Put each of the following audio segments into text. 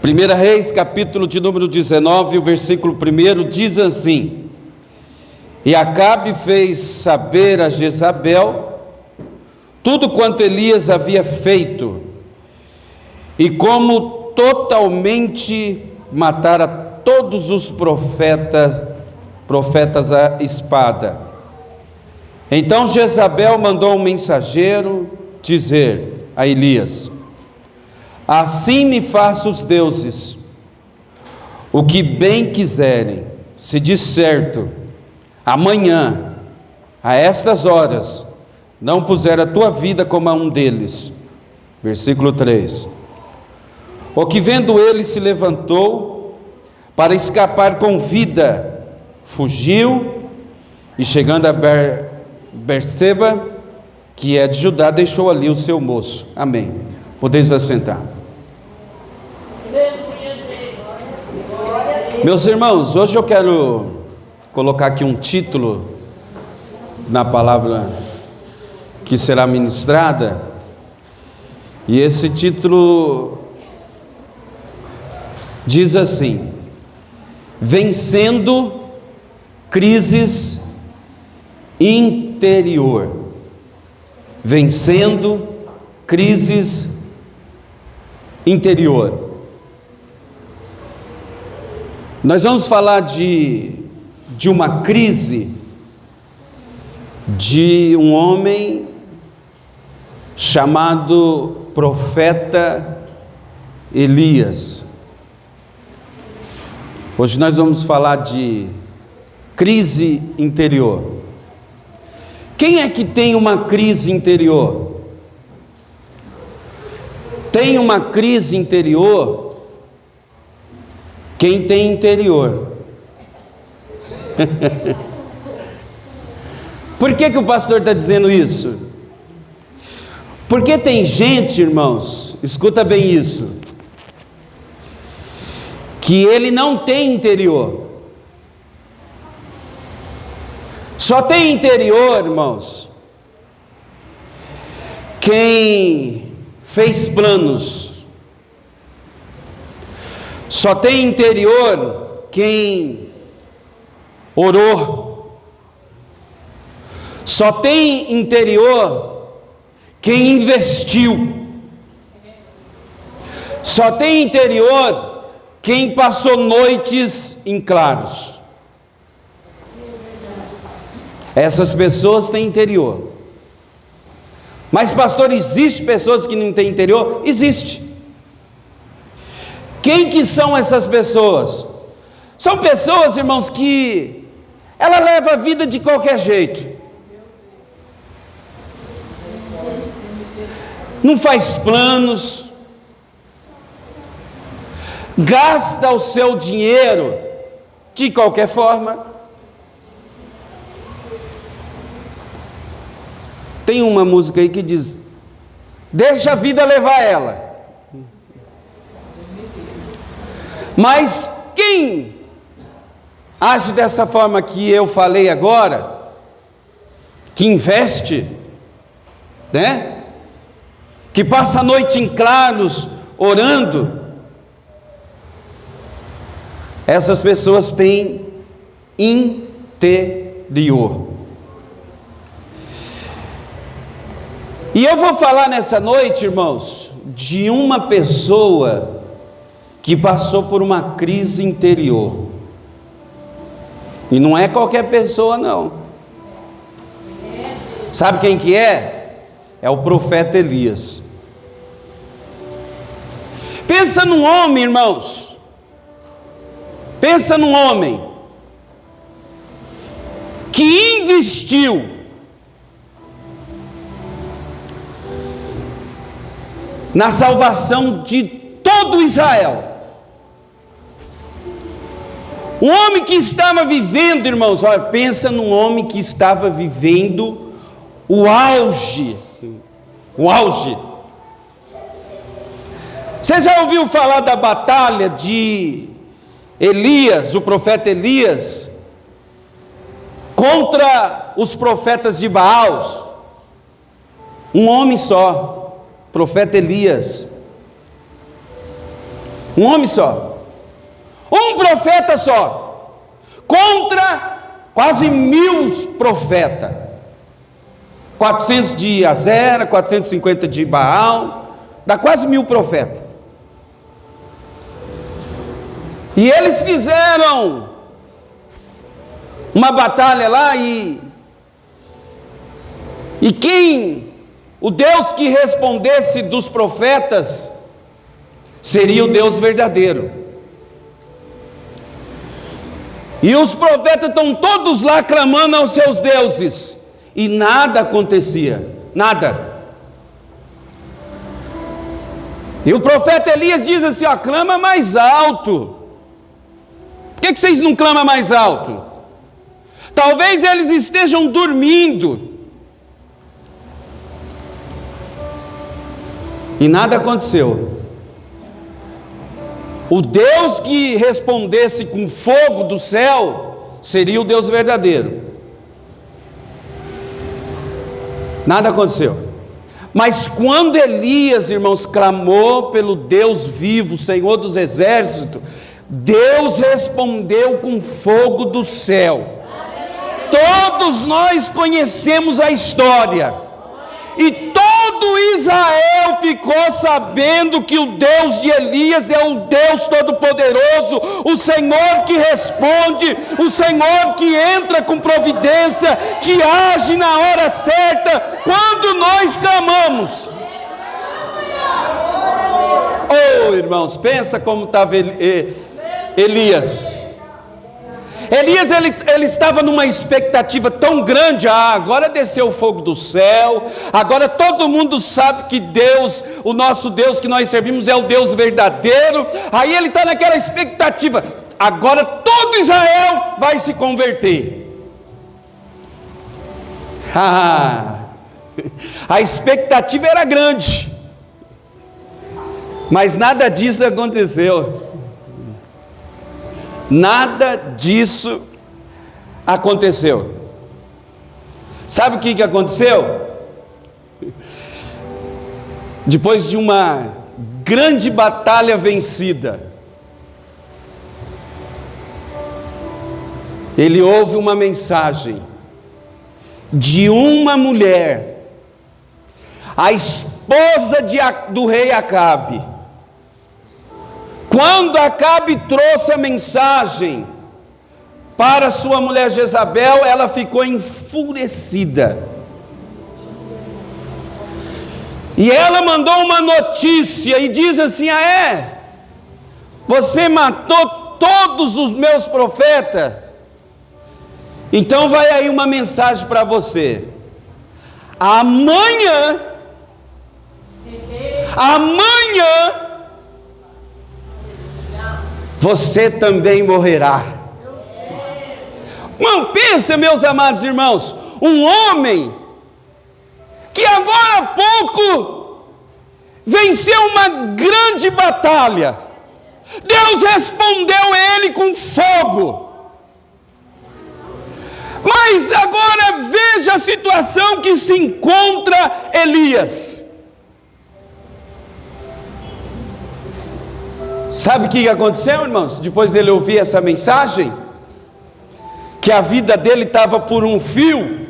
1 Reis, capítulo de número 19, o versículo 1 diz assim: E Acabe fez saber a Jezabel tudo quanto Elias havia feito, e como totalmente matara todos os profetas à espada. Então Jezabel mandou um mensageiro dizer a Elias: Assim me faça os deuses o que bem quiserem, se de certo amanhã, a estas horas, não puser a tua vida como a um deles. Versículo 3. O que vendo ele se levantou para escapar com vida, fugiu, e chegando a Berseba, que é de Judá, deixou ali o seu moço. Amém. Podeis assentar. Meus irmãos, hoje eu quero colocar aqui um título na palavra que será ministrada, e esse título diz assim: Vencendo crises interior. Vencendo crises interior. Nós vamos falar de uma crise de um homem chamado profeta Elias. Hoje nós vamos falar de crise interior. Quem é que tem uma crise interior? Tem uma crise interior quem tem interior. Por que o pastor está dizendo isso? Porque tem gente, irmãos, escuta bem isso, que ele não tem interior. Só tem interior, irmãos, quem fez planos. Só tem interior quem orou. Só tem interior quem investiu. Só tem interior quem passou noites em claros. Essas pessoas têm interior. Mas pastor, existe pessoas que não têm interior? Existe. Quem que são essas pessoas? São pessoas, irmãos, que ela leva a vida de qualquer jeito. Não faz planos, gasta o seu dinheiro de qualquer forma. Tem uma música aí que diz: deixa a vida levar ela. Mas quem age dessa forma que eu falei agora, que investe, né? Que passa a noite em claros orando, essas pessoas têm interior. E eu vou falar nessa noite, irmãos, de uma pessoa que passou por uma crise interior. E não é qualquer pessoa, não. Sabe quem que é? É o profeta Elias. Pensa num homem, irmãos. Pensa num homem que investiu na salvação de todo Israel. Um homem que estava vivendo, irmãos, olha, pensa num homem que estava vivendo o auge. Você já ouviu falar da batalha de Elias, o profeta Elias, contra os profetas de Baal? Um homem só, profeta Elias. Um homem só, um profeta só, contra quase 1000 profetas, 400 de Azera, 450 de Baal, dá quase 1000 profetas. E eles fizeram uma batalha lá e quem, o Deus que respondesse dos profetas, seria o Deus verdadeiro. E os profetas estão todos lá clamando aos seus deuses, e nada acontecia, nada. E o profeta Elias diz assim, ó, clama mais alto. Por que vocês não clamam mais alto? Talvez eles estejam dormindo. E nada aconteceu. O Deus que respondesse com fogo do céu seria o Deus verdadeiro. Nada aconteceu. Mas quando Elias, irmãos, clamou pelo Deus vivo, Senhor dos exércitos, Deus respondeu com fogo do céu. Todos nós conhecemos a história, e todo Israel ficou sabendo que o Deus de Elias é o Deus Todo-Poderoso, o Senhor que responde, o Senhor que entra com providência, que age na hora certa, quando nós clamamos. Oh, irmãos, pensa como estava Elias. Elias, ele estava numa expectativa tão grande, agora desceu o fogo do céu, agora todo mundo sabe que Deus, o nosso Deus que nós servimos é o Deus verdadeiro, aí ele está naquela expectativa, agora todo Israel vai se converter. A expectativa era grande, mas nada disso aconteceu. Nada disso aconteceu. Sabe o que aconteceu? Depois de uma grande batalha vencida, ele ouve uma mensagem de uma mulher, a esposa do rei Acabe. Quando Acabe trouxe a mensagem para sua mulher Jezabel, ela ficou enfurecida. E ela mandou uma notícia e diz assim: você matou todos os meus profetas? Então vai aí uma mensagem para você. Amanhã, você também morrerá. Não pensa, meus amados irmãos, um homem que agora há pouco venceu uma grande batalha, Deus respondeu ele com fogo. Mas agora veja a situação que se encontra Elias. Sabe o que aconteceu, irmãos? Depois dele ouvir essa mensagem, que a vida dele estava por um fio.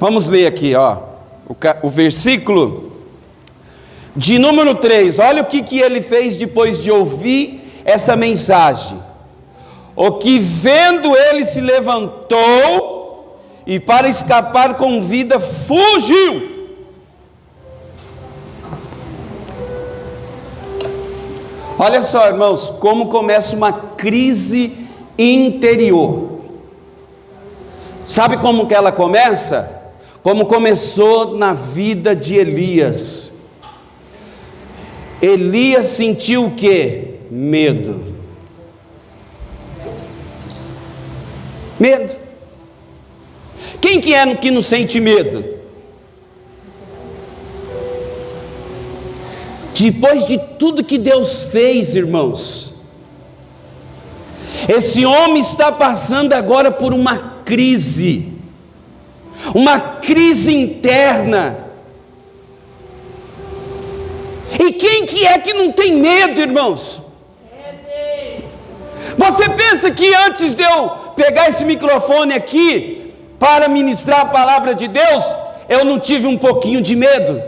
Vamos ler aqui, o versículo de número 3. Olha o que ele fez depois de ouvir essa mensagem. O que vendo ele se levantou e para escapar com vida fugiu. Olha só, irmãos, como começa uma crise interior. Sabe como que ela começa? Como começou na vida de Elias. Elias sentiu o quê? Medo. Medo. Quem que é que não sente medo? Depois de tudo que Deus fez, irmãos, esse homem está passando agora por uma crise interna. E quem que é que não tem medo, irmãos? Você pensa que antes de eu pegar esse microfone aqui para ministrar a palavra de Deus, eu não tive um pouquinho de medo?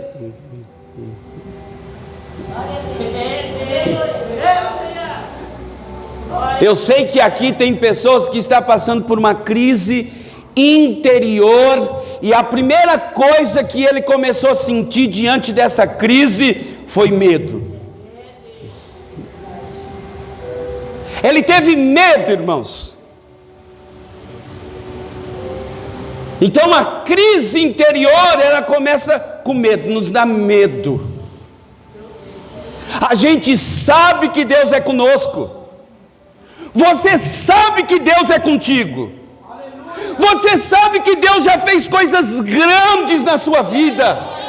Eu sei que aqui tem pessoas que estão passando por uma crise interior, e a primeira coisa que ele começou a sentir diante dessa crise foi medo. Ele teve medo, irmãos. Então a crise interior, ela começa com medo, nos dá medo. A gente sabe que Deus é conosco. Você sabe que Deus é contigo. Você sabe que Deus já fez coisas grandes na sua vida.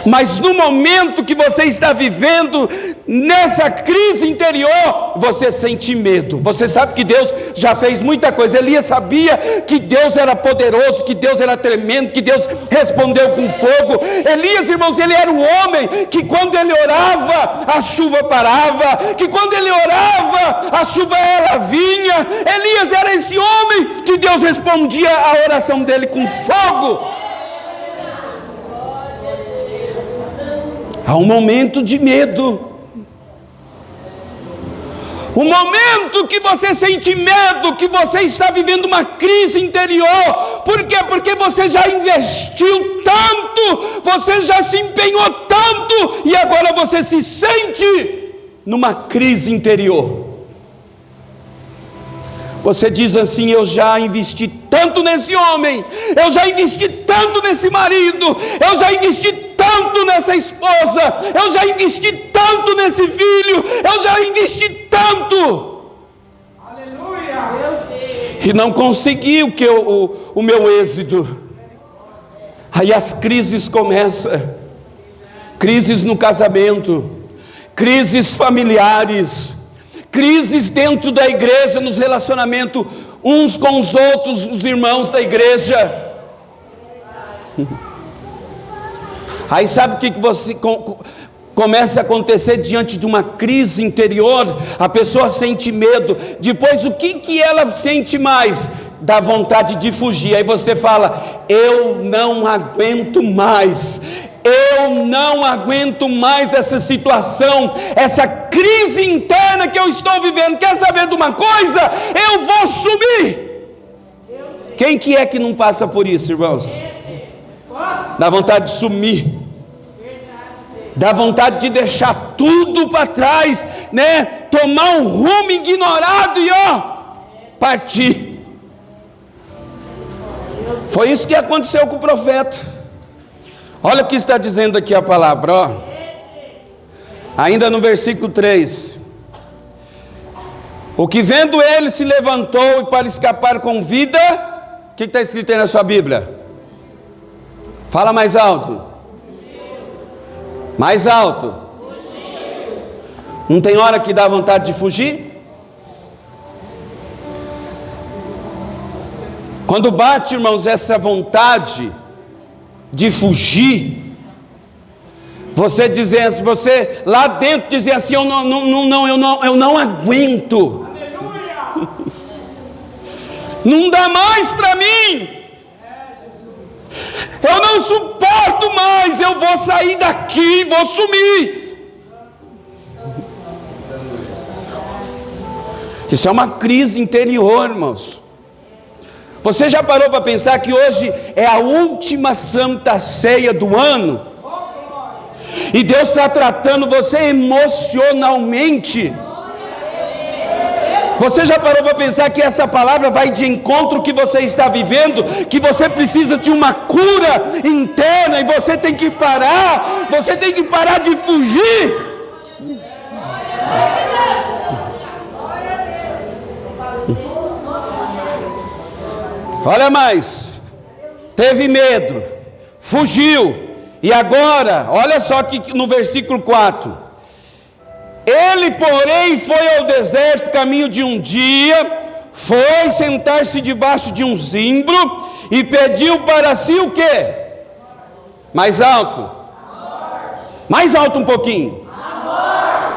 Mas no momento que você está vivendo nessa crise interior, você sente medo. Você sabe que Deus já fez muita coisa. Elias sabia que Deus era poderoso, que Deus era tremendo, que Deus respondeu com fogo. Elias, irmãos, ele era um homem que quando ele orava, a chuva parava, que quando ele orava, a chuva ela vinha. Elias era esse homem que Deus respondia a oração dele com fogo. Há um momento de medo, o momento que você sente medo, que você está vivendo uma crise interior. Por quê? Porque você já investiu tanto, você já se empenhou tanto, e agora você se sente numa crise interior. Você diz assim: eu já investi tanto nesse homem, eu já investi tanto nesse marido, eu já investi tanto nessa esposa, eu já investi tanto nesse filho, eu já investi tanto. Aleluia! E não consegui o meu êxito. Aí as crises começam, crises no casamento, crises familiares, crises dentro da igreja, nos relacionamentos uns com os outros, os irmãos da igreja. Aí sabe o que você começa a acontecer diante de uma crise interior? A pessoa sente medo. Depois o que ela sente mais? Dá vontade de fugir. Aí você fala: eu não aguento mais. Eu não aguento mais essa situação, essa crise interna que eu estou vivendo. Quer saber de uma coisa? Eu vou sumir. Quem que é que não passa por isso, irmãos? Dá vontade de sumir, dá vontade de deixar tudo para trás, né? Tomar um rumo ignorado e partir. Foi isso que aconteceu com o profeta. Olha o que está dizendo aqui a palavra, ainda no versículo 3: o que vendo ele se levantou e para escapar com vida. O que está escrito aí na sua Bíblia? Fala mais alto. Mais alto. Não tem hora que dá vontade de fugir? Quando bate, irmãos, essa vontade de fugir, você dizer, você lá dentro dizer assim: eu não aguento. Não dá mais para mim. Eu não suporto mais, eu vou sair daqui, vou sumir. Isso é uma crise interior, irmãos. Você já parou para pensar que hoje é a última Santa Ceia do ano? E Deus está tratando você emocionalmente. Você já parou para pensar que essa palavra vai de encontro que você está vivendo, que você precisa de uma cura interna, e você tem que parar de fugir. Olha mais, teve medo, fugiu, e agora, olha só que no versículo 4: ele, porém, foi ao deserto caminho de um dia, foi sentar-se debaixo de um zimbro e pediu para si o quê? Mais alto. Mais alto um pouquinho. A morte.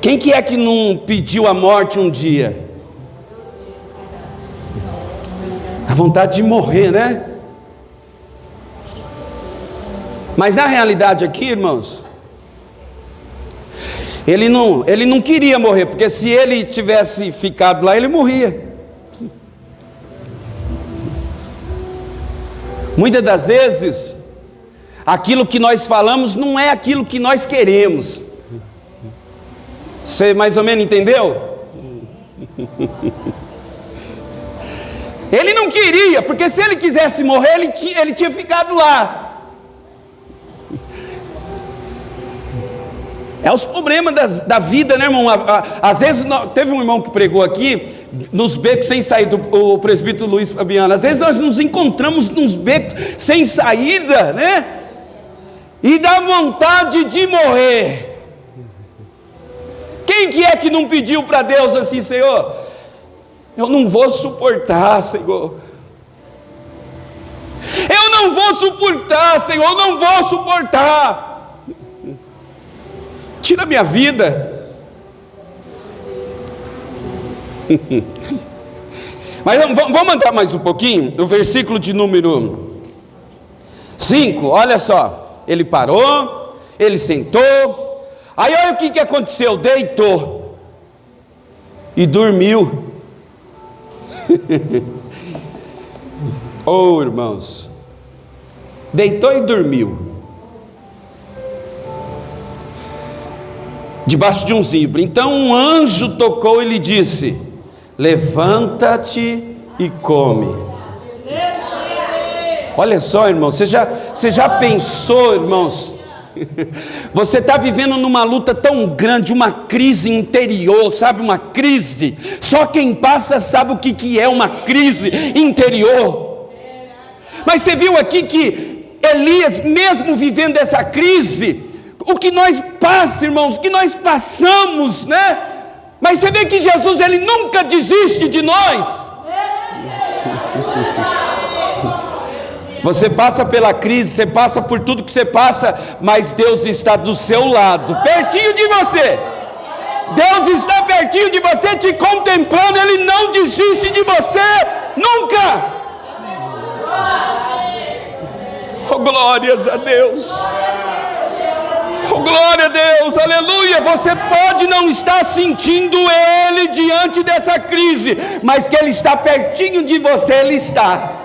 Quem que é que não pediu a morte um dia? A vontade de morrer, né? Mas na realidade aqui, irmãos, ele não queria morrer, porque se ele tivesse ficado lá, ele morria. Muitas das vezes, aquilo que nós falamos não é aquilo que nós queremos. Você mais ou menos entendeu? Ele não queria, porque se ele quisesse morrer, ele tinha ficado lá. É os problemas da vida, né, irmão? Às vezes, teve um irmão que pregou aqui, nos becos sem saída, o presbítero Luiz Fabiano. Às vezes nós nos encontramos nos becos sem saída, né? E dá vontade de morrer. Quem que é que não pediu para Deus assim, Senhor? Eu não vou suportar, Senhor. Eu não vou suportar, Senhor, eu não vou suportar. Tira minha vida. Mas vamos andar mais um pouquinho. O versículo de número 5, olha só. Ele parou, ele sentou. Aí olha o que aconteceu. Deitou e dormiu. Oh, irmãos, deitou e dormiu debaixo de um zimbro. Então um anjo tocou e lhe disse: levanta-te e come. Olha só, irmãos, você já pensou, irmãos? Você está vivendo numa luta tão grande, uma crise interior, sabe, uma crise. Só quem passa sabe o que é uma crise interior. Mas você viu aqui que Elias, mesmo vivendo essa crise, o que nós passamos, irmãos, o que nós passamos, né? Mas você vê que Jesus, ele nunca desiste de nós. Você passa pela crise, você passa por tudo que você passa, mas Deus está do seu lado, pertinho de você. Deus está pertinho de você, te contemplando. Ele não desiste de você, nunca. Oh, glórias a Deus. Oh, glória a Deus, aleluia. Você pode não estar sentindo Ele diante dessa crise, mas que Ele está pertinho de você, Ele está.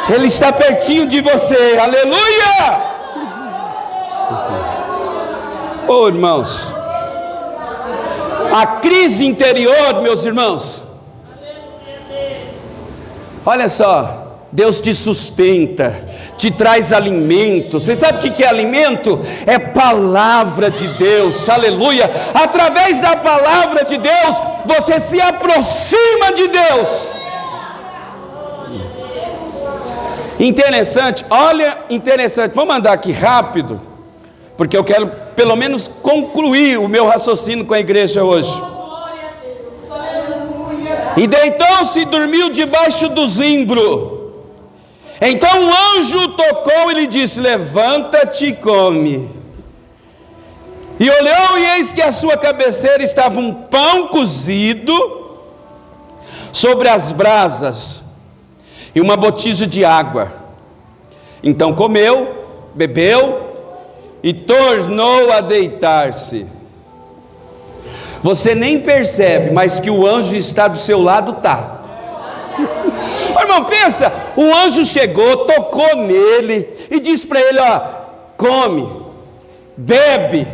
Ele está pertinho de você, aleluia. Oh, irmãos, a crise interior, meus irmãos, olha só, Deus te sustenta, te traz alimento. Você sabe o que é alimento? É palavra de Deus, aleluia. Através da palavra de Deus, você se aproxima de Deus. Interessante, olha, interessante. Vamos andar aqui rápido, porque eu quero pelo menos concluir o meu raciocínio com a igreja hoje. E deitou-se e dormiu debaixo do zimbro. Então o anjo tocou e lhe disse: levanta-te e come. E olhou, e eis que à sua cabeceira estava um pão cozido sobre as brasas e uma botija de água. Então comeu, bebeu e tornou a deitar-se. Você nem percebe, mas que o anjo está do seu lado, tá. Irmão, pensa, o anjo chegou, tocou nele e disse para ele: ó, come, bebe.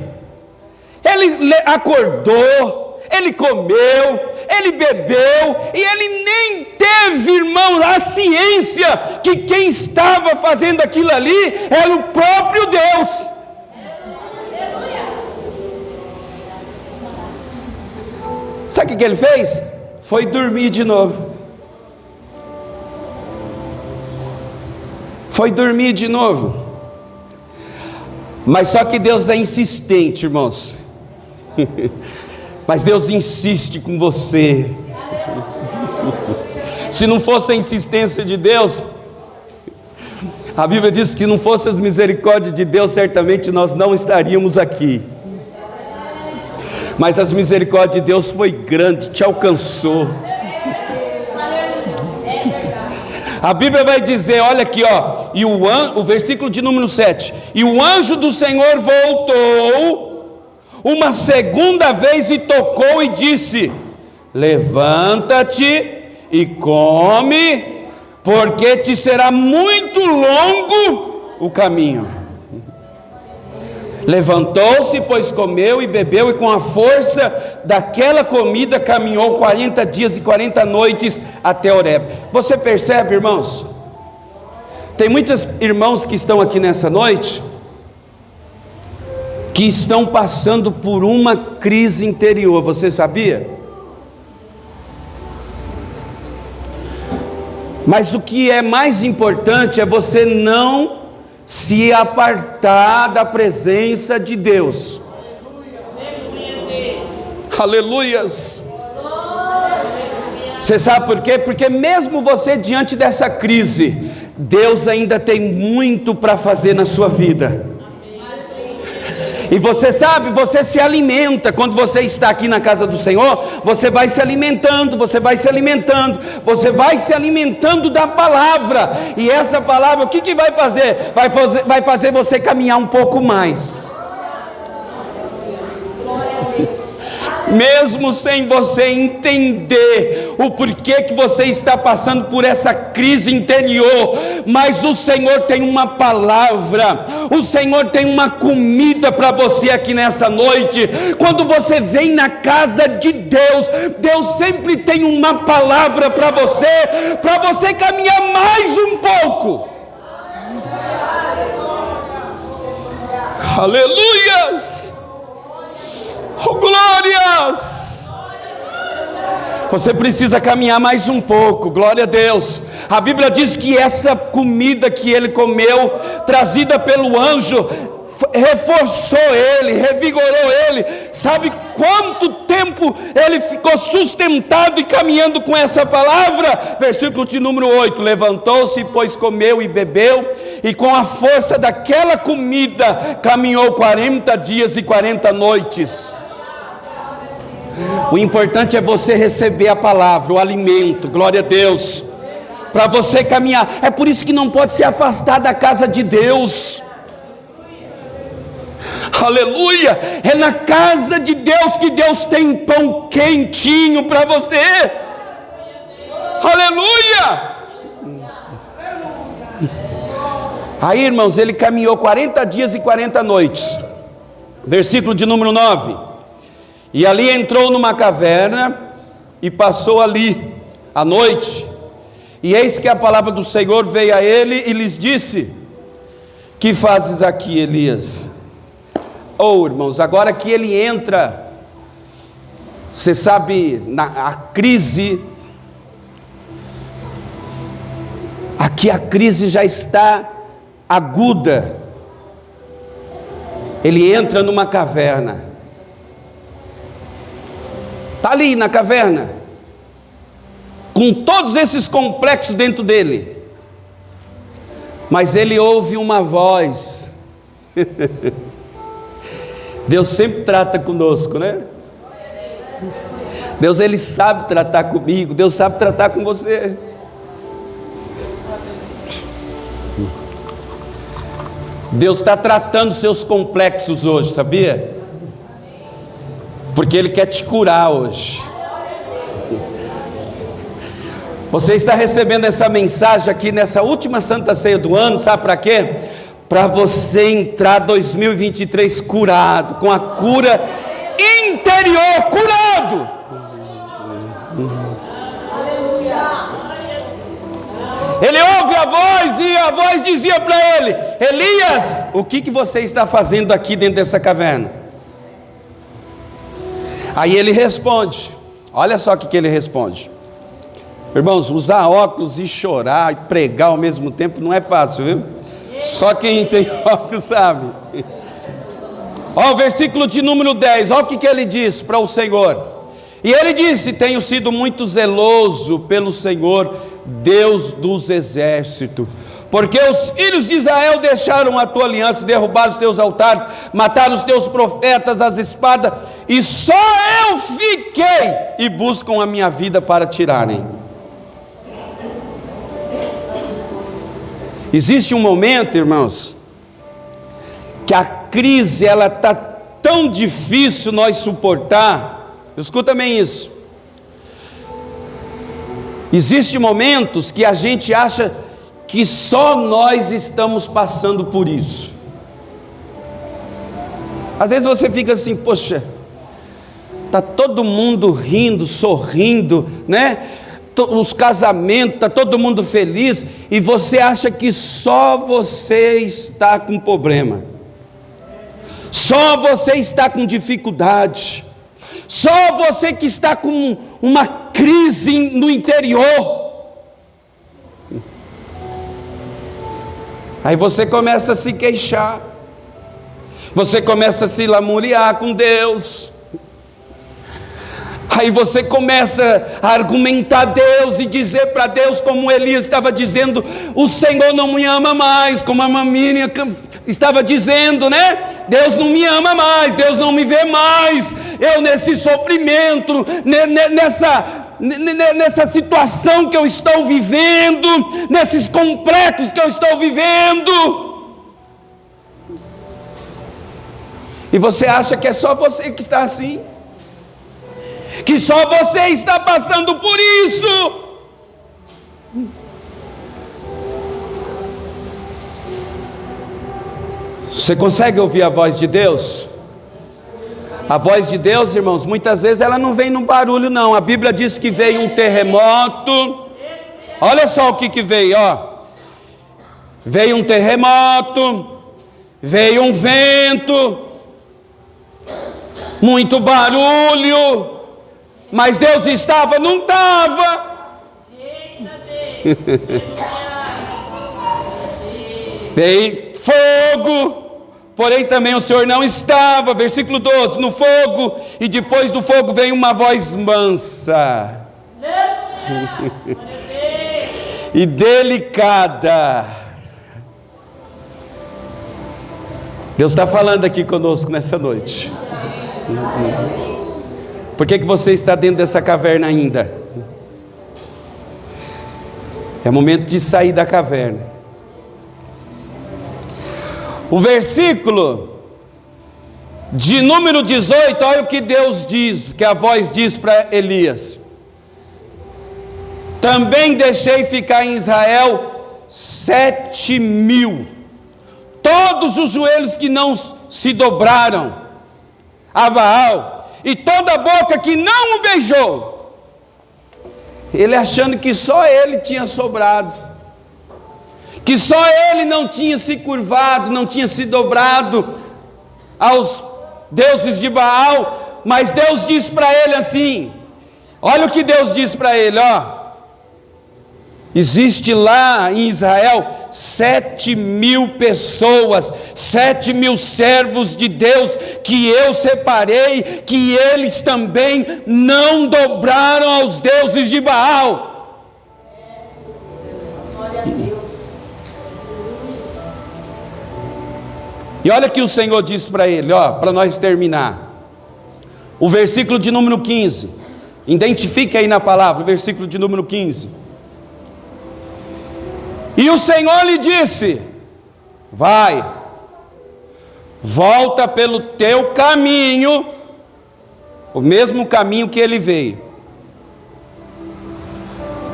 Ele acordou, ele comeu, ele bebeu, e ele nem teve, irmão, a ciência que quem estava fazendo aquilo ali era o próprio Deus. Sabe o que ele fez? Foi dormir de novo. Foi dormir de novo. Mas só que Deus é insistente, irmãos. Mas Deus insiste com você. Se não fosse a insistência de Deus, A Bíblia diz que se não fosse as misericórdias de Deus, certamente nós não estaríamos aqui. Mas as misericórdias de Deus foi grande, te alcançou. A Bíblia vai dizer, olha aqui, ó, e o versículo de número 7: e o anjo do Senhor voltou uma segunda vez e tocou e disse: levanta-te e come, porque te será muito longo o caminho. Levantou-se, pois comeu e bebeu, e com a força daquela comida caminhou 40 dias e 40 noites até Horebe. Você percebe, irmãos? Tem muitos irmãos que estão aqui nessa noite que estão passando por uma crise interior. Você sabia? Mas o que é mais importante é você não se apartar da presença de Deus. Aleluias. Você sabe por quê? Porque mesmo você diante dessa crise, Deus ainda tem muito para fazer na sua vida. E você sabe, você se alimenta. Quando você está aqui na casa do Senhor, você vai se alimentando, você vai se alimentando, você vai se alimentando da palavra. E essa palavra, o que vai fazer? Vai fazer você caminhar um pouco mais. Mesmo sem você entender o porquê que você está passando por essa crise interior, mas o Senhor tem uma palavra, o Senhor tem uma comida para você aqui nessa noite. Quando você vem na casa de Deus, Deus sempre tem uma palavra para você caminhar mais um pouco. Aleluias! Oh, glórias! Você precisa caminhar mais um pouco, glória a Deus. A Bíblia diz que essa comida que ele comeu, trazida pelo anjo, reforçou ele, revigorou ele. Sabe quanto tempo ele ficou sustentado e caminhando com essa palavra? Versículo de número 8: levantou-se, pois comeu e bebeu, e com a força daquela comida caminhou 40 dias e 40 noites. O importante é você receber a palavra, o alimento, glória a Deus, para você caminhar. É por isso que não pode se afastar da casa de Deus. Aleluia! É na casa de Deus que Deus tem pão quentinho para você. Aleluia! Aí, irmãos, ele caminhou 40 dias e 40 noites. Versículo de número 9: e ali entrou numa caverna e passou ali a noite. E eis que a palavra do Senhor veio a ele e lhes disse: que fazes aqui, Elias? Oh, irmãos, agora que ele entra, você sabe, a crise, aqui a crise já está aguda. Ele entra numa caverna. Está ali na caverna, com todos esses complexos dentro dele, mas ele ouve uma voz. Deus sempre trata conosco, né? Deus, ele sabe tratar comigo, Deus sabe tratar com você. Deus está tratando seus complexos hoje, sabia? Porque Ele quer te curar hoje. Você está recebendo essa mensagem aqui nessa última Santa Ceia do ano, sabe para quê? Para você entrar 2023 curado, com a cura interior, curado. Ele ouve a voz e a voz dizia para ele: Elias, o que você está fazendo aqui dentro dessa caverna? Aí ele responde, olha só o que ele responde. Irmãos, usar óculos e chorar e pregar ao mesmo tempo não é fácil, viu? Só quem tem óculos sabe. Ó, o versículo de número 10, olha o que ele diz para o Senhor. E ele disse: tenho sido muito zeloso pelo Senhor, Deus dos exércitos, Porque os filhos de Israel deixaram a tua aliança, derrubaram os teus altares, mataram os teus profetas às espadas, e só eu fiquei, e buscam a minha vida para tirarem. Existe um momento, irmãos, que a crise, ela está tão difícil nós suportar. Escuta bem isso. Existem momentos que a gente acha que só nós estamos passando por isso. Às vezes você fica assim, poxa, está todo mundo rindo, sorrindo, né? Os casamentos, está todo mundo feliz, e você acha que só você está com problema, só você está com dificuldade, só você que está com uma crise no interior. Aí você começa a se queixar, você começa a se lamuriar com Deus, aí você começa a argumentar Deus e dizer para Deus, como Elias estava dizendo: o Senhor não me ama mais, como a Miriam estava dizendo, né? Deus não me ama mais, Deus não me vê mais, eu nesse sofrimento, nessa situação que eu estou vivendo, nesses complexos que eu estou vivendo. E você acha que é só você que está assim, que só você está passando por isso. Você consegue ouvir a voz de Deus? A voz de Deus, irmãos, muitas vezes ela não vem no barulho, não. A Bíblia diz que veio um terremoto. Olha só o que veio, ó. Veio um terremoto, veio um vento, muito barulho, mas Deus estava? Não estava. Veio fogo, porém também o Senhor não estava. Versículo 12, no fogo, e depois do fogo veio uma voz mansa e delicada. Deus está falando aqui conosco nessa noite. Por que você está dentro dessa caverna ainda? É momento de sair da caverna. O versículo de número 18, olha o que Deus diz, que a voz diz para Elias: também deixei ficar em Israel 7.000, todos os joelhos que não se dobraram a Baal, e toda a boca que não o beijou. Ele achando que só ele tinha sobrado, que só ele não tinha se curvado, não tinha se dobrado aos deuses de Baal. Mas Deus diz para ele assim, olha o que Deus diz para ele, ó. Existe lá em Israel 7.000 pessoas, 7.000 servos de Deus que eu separei, que eles também não dobraram aos deuses de Baal. E olha que o Senhor disse para ele, ó, para nós terminar, o versículo de número 15, identifique aí na palavra, o versículo de número 15. E o Senhor lhe disse: vai, volta pelo teu caminho, o mesmo caminho que ele veio.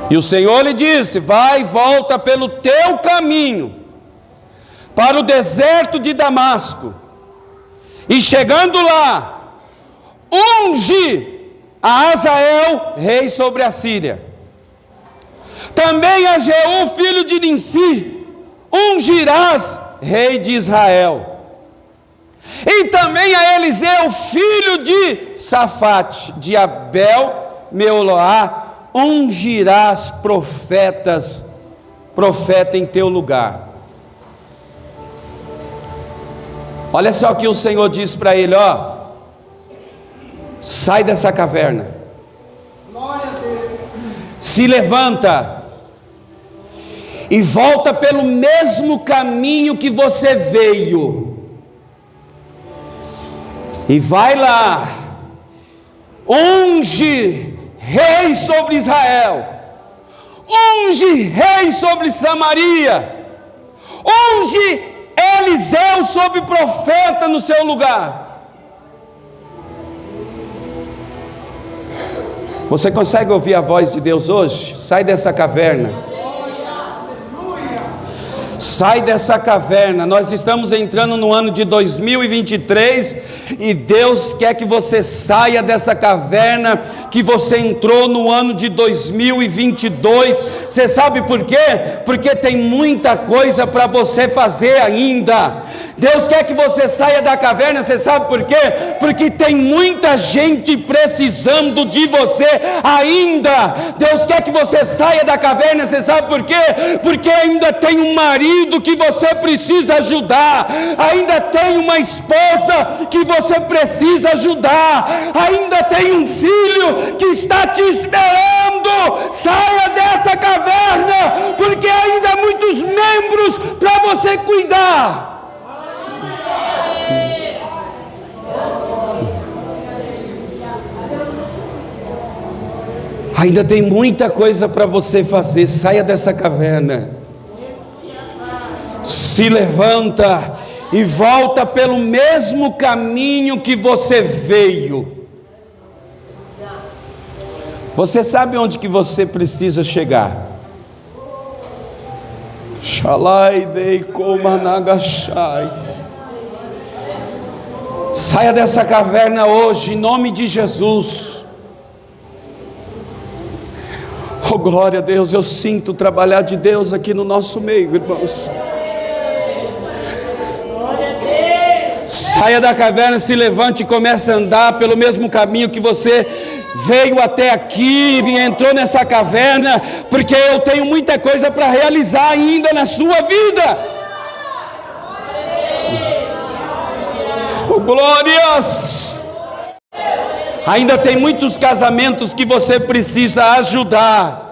E o Senhor lhe disse: vai, volta pelo teu caminho, para o deserto de Damasco, e chegando lá, unge a Azael, rei sobre a Síria. Também a Jeú, filho de Nimsi, ungirás, rei de Israel. E também a Eliseu, filho de Safate, de Abel Meoloá, ungirás profeta em teu lugar. Olha só o que o Senhor diz para ele, ó. Sai dessa caverna, se levanta e volta pelo mesmo caminho que você veio, e vai lá, unge rei sobre Israel, unge rei sobre Samaria, unge Eliseu sobre profeta no seu lugar. Você consegue ouvir a voz de Deus hoje? Sai dessa caverna. Sai dessa caverna. Nós estamos entrando no ano de 2023 e Deus quer que você saia dessa caverna que você entrou no ano de 2022. Você sabe por quê? Porque tem muita coisa para você fazer ainda. Deus quer que você saia da caverna, você sabe por quê? Porque tem muita gente precisando de você ainda. Deus quer que você saia da caverna, você sabe por quê? Porque ainda tem um marido que você precisa ajudar, ainda tem uma esposa que você precisa ajudar, ainda tem um filho que está te esperando. Saia dessa caverna, porque ainda há muitos membros para você cuidar. Ainda tem muita coisa para você fazer. Saia dessa caverna, se levanta e volta pelo mesmo caminho que você veio. Você sabe onde que você precisa chegar? Shalai dei komanagashai. Saia dessa caverna hoje, em nome de Jesus. Oh, glória a Deus, eu sinto o trabalhar de Deus aqui no nosso meio, irmãos. Saia da caverna, se levante e comece a andar pelo mesmo caminho que você veio até aqui e entrou nessa caverna, porque eu tenho muita coisa para realizar ainda na sua vida. Oh, glórias! Ainda tem muitos casamentos que você precisa ajudar.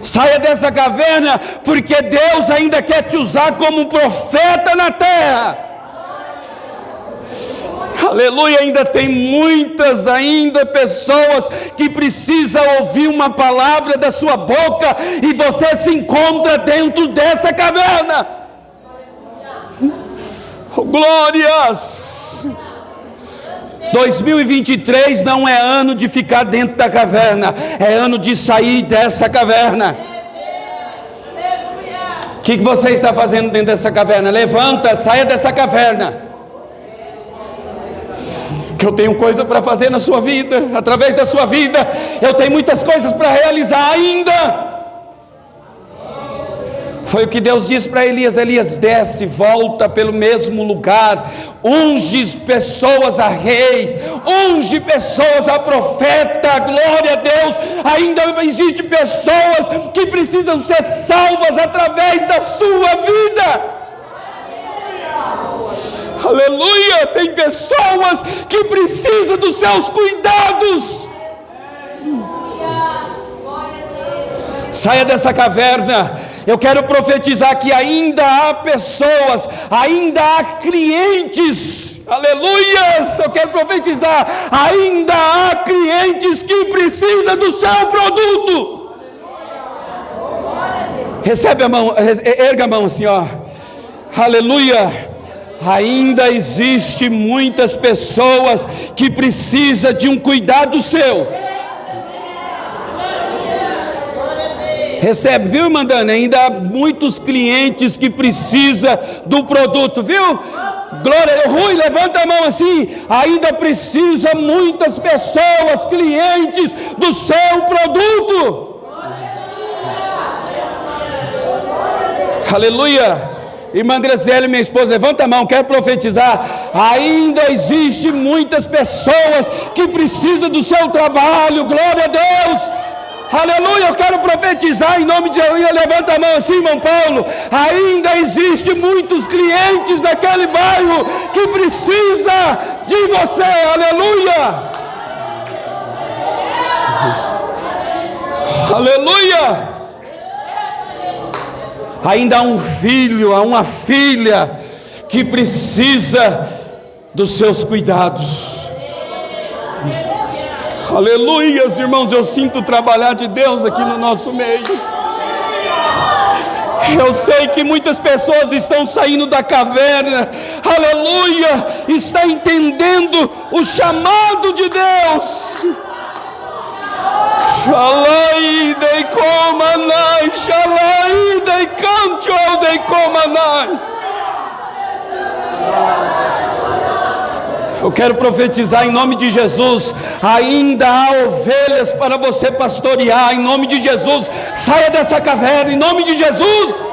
Saia dessa caverna, porque Deus ainda quer te usar como um profeta na terra. Aleluia, ainda tem muitas pessoas que precisam ouvir uma palavra da sua boca, e você se encontra dentro dessa caverna. Oh, glórias! 2023 não é ano de ficar dentro da caverna, é ano de sair dessa caverna. O que você está fazendo dentro dessa caverna? Levanta, saia dessa caverna, que eu tenho coisa para fazer na sua vida, através da sua vida. Eu tenho muitas coisas para realizar ainda. Foi o que Deus disse para Elias: Elias, desce, volta pelo mesmo lugar, unge pessoas a rei, unge pessoas a profeta. Glória a Deus, ainda existem pessoas que precisam ser salvas através da sua vida. Aleluia, tem pessoas que precisam dos seus cuidados. Saia dessa caverna. Eu quero profetizar que ainda há pessoas, ainda há clientes, aleluias, eu quero profetizar, ainda há clientes que precisam do seu produto. Recebe a mão, erga a mão assim, ó, aleluia. Ainda existe muitas pessoas que precisam de um cuidado seu. Recebe, viu, mandando? Ainda há muitos clientes que precisam do produto, viu? Glória, Rui, levanta a mão assim. Ainda precisa muitas pessoas, clientes do seu produto. Aleluia. Irmã Graziele, minha esposa, levanta a mão, quero profetizar. Ainda existe muitas pessoas que precisam do seu trabalho. Glória a Deus. Aleluia, eu quero profetizar em nome de Jesus. Levanta a mão assim, irmão Paulo. Ainda existe muitos clientes daquele bairro que precisa de você. Aleluia. Aleluia. Ainda há um filho, há uma filha que precisa dos seus cuidados. Aleluias, irmãos, eu sinto o trabalhar de Deus aqui no nosso meio. Eu sei que muitas pessoas estão saindo da caverna, aleluia, está entendendo o chamado de Deus. Shalai dei comanai, shalai dei canto dei comanai. Eu quero profetizar em nome de Jesus. Ainda há ovelhas para você pastorear. Em nome de Jesus, saia dessa caverna. Em nome de Jesus.